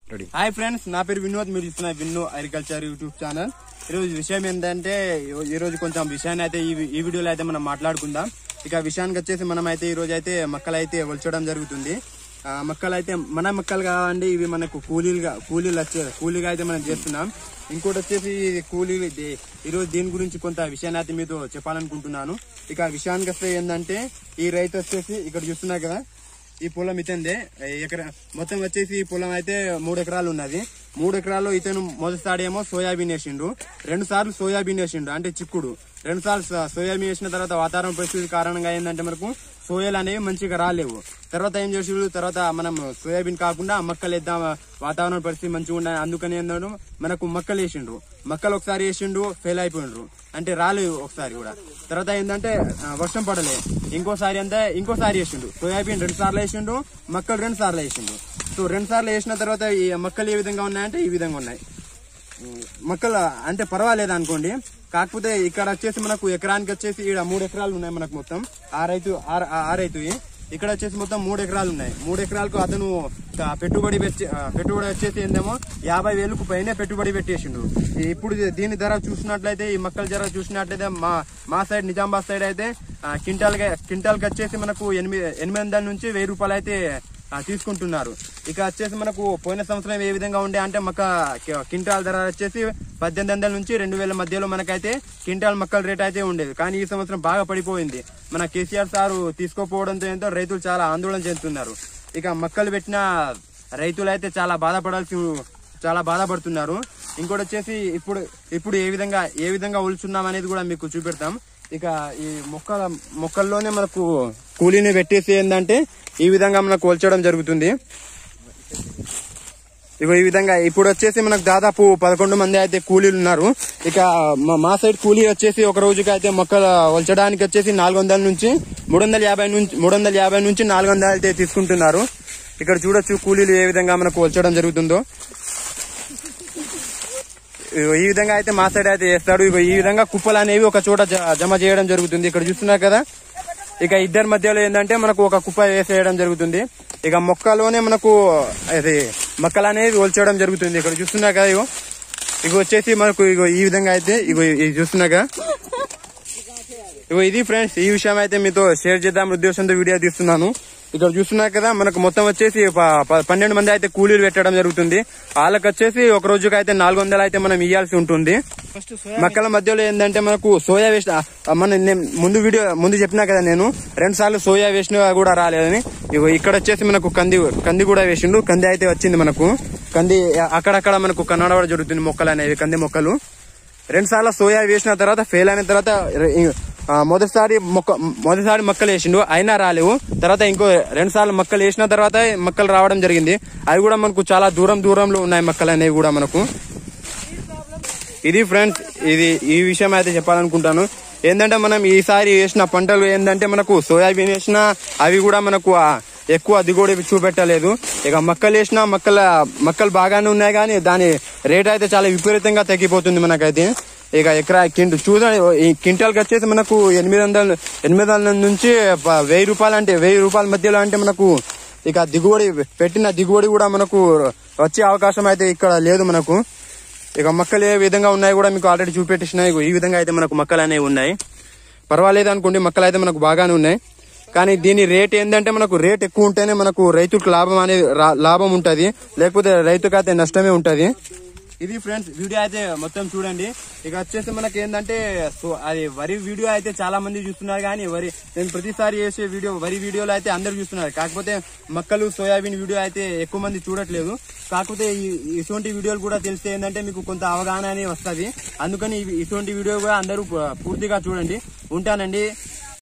Hi friends, నా పేరు వినోద్. మీరు చూస్తున్న విన్నో అగ్రికల్చర్ యూట్యూబ్ ఛానల్. ఈరోజు విషయం ఏంటంటే, ఈ రోజు కొంచెం విషయాన్ని అయితే ఈ వీడియోలో అయితే మనం మాట్లాడుకుందాం. ఇక విషయానికి వచ్చేసి మనం అయితే ఈ రోజు అయితే మొక్కలు అయితే ఒలచడం జరుగుతుంది. మొక్కలు అయితే మన మొక్కలు కావండి, ఇవి మనకు కూలీగా అయితే మనం చేస్తున్నాం. ఇంకోటి వచ్చేసి కూలీలు. ఈ రోజు దీని గురించి కొంత విషయాన్ని అయితే మీతో చెప్పాలనుకుంటున్నాను. ఇక విషయానికి వస్తే ఏంటంటే, ఈ రైతు వచ్చేసి ఇక్కడ చూస్తున్నా కదా, ఈ పొలం ఇతందే మొత్తం వచ్చేసి ఈ పొలం అయితే 3 ఎకరాలు ఉన్నది. 3 ఎకరాల్లో ఇతను మొదటిసారి ఏమో సోయాబీన్ వేసిండు, 2 సార్లు సోయాబీన్ వేసిండు, అంటే చిక్కుడు. 2 సార్లు సోయాబీన్ వేసిన తర్వాత వాతావరణ పరిస్థితి కారణంగా ఏంటంటే మనకు సోయాలు అనేవి మంచిగా రాలేవు. తర్వాత ఏం చేసిండు, తర్వాత మనం సోయాబీన్ కాకుండా మొక్కలు వేద్దాం, వాతావరణ పరిస్థితి మంచిగా ఉన్నాయి, అందుకని ఏంటంటే మనకు మొక్కలు వేసిండ్రు. మొక్కలు ఒకసారి వేసిండు, ఫెయిల్ అయిపోయిండ్రు, అంటే రాలేవు ఒకసారి కూడా. తర్వాత ఏంటంటే వర్షం పడలే, ఇంకోసారి వేసిండు. సోయాబీన్ 2 సార్లు వేసిండు, మొక్కలు 2 సార్లు వేసిండు. సో 2 సార్లు వేసిన తర్వాత ఈ మొక్కలు ఏ విధంగా ఉన్నాయంటే ఈ విధంగా ఉన్నాయి. మొక్కలు అంటే పర్వాలేదు అనుకోండి. కాకపోతే ఇక్కడ వచ్చేసి మనకు ఎకరానికి వచ్చేసి ఇక్కడ 3 ఎకరాలు ఉన్నాయి మనకు. మొత్తం ఆ రైతు ఇక్కడ వచ్చేసి మొత్తం 3 ఎకరాలు ఉన్నాయి. 3 ఎకరాలకు అతను పెట్టుబడి వచ్చేసి ఏందేమో 50,000కు పైనే పెట్టుబడి పెట్టేసిండు. ఇప్పుడు దీని ధర చూసినట్లయితే, ఈ మొక్కల ధర చూసినట్లయితే మా సైడ్ నిజామాబాద్ సైడ్ అయితే క్వింటాల్కి వచ్చేసి మనకు 800 నుంచి 1000 రూపాయలు అయితే తీసుకుంటున్నారు. ఇక వచ్చేసి మనకు పోయిన సంవత్సరం ఏ విధంగా ఉండే అంటే, మొక్క క్వింటాల్ ధర వచ్చేసి 1800 నుంచి 2000 మధ్యలో మనకైతే క్వింటాల్ మొక్కల రేట్ అయితే ఉండేది. కానీ ఈ సంవత్సరం బాగా పడిపోయింది. మన కేసీఆర్ సారు తీసుకోపోవడంతో ఏంటో రైతులు చాలా ఆందోళన చెందుతున్నారు. ఇక మొక్కలు పెట్టిన రైతులు అయితే చాలా బాధపడుతున్నారు. ఇంకోటి వచ్చేసి ఇప్పుడు ఏ విధంగా ఒలుచున్నాం అనేది కూడా మీకు చూపెడతాం. ఇక ఈ మొక్కల్లోనే మనకు కూలీని పెట్టేసి ఏంటంటే ఈ విధంగా మనకు ఒలచడం జరుగుతుంది. ఇక ఈ విధంగా ఇప్పుడు వచ్చేసి మనకు దాదాపు 11 మంది అయితే కూలీలు ఉన్నారు. ఇక మా సైడ్ కూలీ వచ్చేసి ఒక రోజుకి అయితే మొక్కలు ఒలచడానికి వచ్చేసి 400 నుంచి 350 నుంచి 400 అయితే తీసుకుంటున్నారు. ఇక్కడ చూడొచ్చు కూలీలు ఏ విధంగా మనకు ఒలచడం జరుగుతుందో. ఈ విధంగా అయితే మా సైడ్ అయితే చేస్తాడు. ఈ విధంగా కుప్పలు అనేవి ఒక చోట జమ చేయడం జరుగుతుంది. ఇక్కడ చూస్తున్నారు కదా, ఇక ఇద్దరి మధ్యలో ఏంటంటే మనకు ఒక కుప్ప వేసేయడం జరుగుతుంది. ఇక మొక్కలోనే మనకు మొక్కలు అనేవి ఒలచడం జరుగుతుంది. ఇక్కడ చూస్తున్నా కదా, ఇగో వచ్చేసి మనకు ఈ విధంగా అయితే ఇది చూస్తున్నా కదా. ఇది ఫ్రెండ్స్, ఈ విషయం అయితే మీతో షేర్ చేద్దాం ఉద్దేశంతో వీడియో తీస్తున్నాను. ఇక్కడ చూస్తున్నారు కదా, మనకు మొత్తం వచ్చేసి 12 మంది అయితే కూలీలు పెట్టడం జరుగుతుంది. వాళ్ళకి వచ్చేసి ఒక రోజుకి అయితే 400 అయితే మనం ఇవ్వాల్సి ఉంటుంది. మొక్కల మధ్యలో ఏంటంటే మనకు సోయా వేసిన ముందు చెప్పినా కదా నేను, 2 సార్లు సోయా వేసిన కూడా రాలేదని. ఇక్కడ వచ్చేసి మనకు కంది కూడా వేసిండు. కంది అయితే వచ్చింది మనకు. కంది అక్కడక్కడ మనకు కన్నడవడం జరుగుతుంది. మొక్కలు అనేవి కంది మొక్కలు 2 సార్లు సోయా వేసిన తర్వాత ఫెయిల్ అయిన తర్వాత మొదటిసారి మొక్కలు వేసిండు, అయినా రాలేవు. తర్వాత ఇంకో 2 సార్లు మొక్కలు వేసిన తర్వాత మొక్కలు రావడం జరిగింది. అవి కూడా మనకు చాలా దూరంలో ఉన్నాయి మొక్కలు అనేవి కూడా మనకు. ఇది ఫ్రెండ్స్, ఈ విషయం అయితే చెప్పాలనుకుంటాను. ఏంటంటే మనం ఈసారి వేసిన పంటలు ఏంటంటే మనకు సోయాబీన్ వేసినా అవి కూడా మనకు ఎక్కువ దిగుబడి చూపెట్టలేదు. ఇక మొక్కలు వేసినా మొక్కలు బాగానే ఉన్నాయి, కానీ దాని రేట్ అయితే చాలా విపరీతంగా తగ్గిపోతుంది మనకైతే. ఇక చూడండి, ఈ క్వింటాల్కి వచ్చేసి మనకు 800 నుంచి 1000 రూపాయలు, అంటే 1000 రూపాయల మధ్యలో అంటే మనకు ఇక పెట్టిన దిగుబడి కూడా మనకు వచ్చే అవకాశం అయితే ఇక్కడ లేదు మనకు. ఇక మొక్కలు ఏ విధంగా ఉన్నాయి కూడా మీకు ఆల్రెడీ చూపెట్టినాయి. ఈ విధంగా అయితే మనకు మొక్కలు అనేవి ఉన్నాయి. పర్వాలేదు అనుకోండి, మొక్కలు అయితే మనకు బాగానే ఉన్నాయి. కానీ దీని రేట్ ఏంటంటే మనకు రేట్ ఎక్కువ ఉంటేనే మనకు రైతుకు లాభం ఉంటది, లేకపోతే రైతుకు అయితే నష్టమే ఉంటది. ఇది ఫ్రెండ్స్, వీడియో అయితే మొత్తం చూడండి. ఇక వచ్చేసి మనకి ఏంటంటే అది వరి వీడియో అయితే చాలా మంది చూస్తున్నారు, కానీ నేను ప్రతిసారి చేసే వరి వీడియోలో అయితే అందరు చూస్తున్నారు. కాకపోతే మొక్కలు సోయాబీన్ వీడియో అయితే ఎక్కువ మంది చూడట్లేదు. కాకపోతే ఇటువంటి వీడియోలు కూడా తెలిస్తే ఏంటంటే మీకు కొంత అవగాహన అనేది వస్తుంది. అందుకని ఇటువంటి వీడియో కూడా అందరూ పూర్తిగా చూడండి. ఉంటానండి.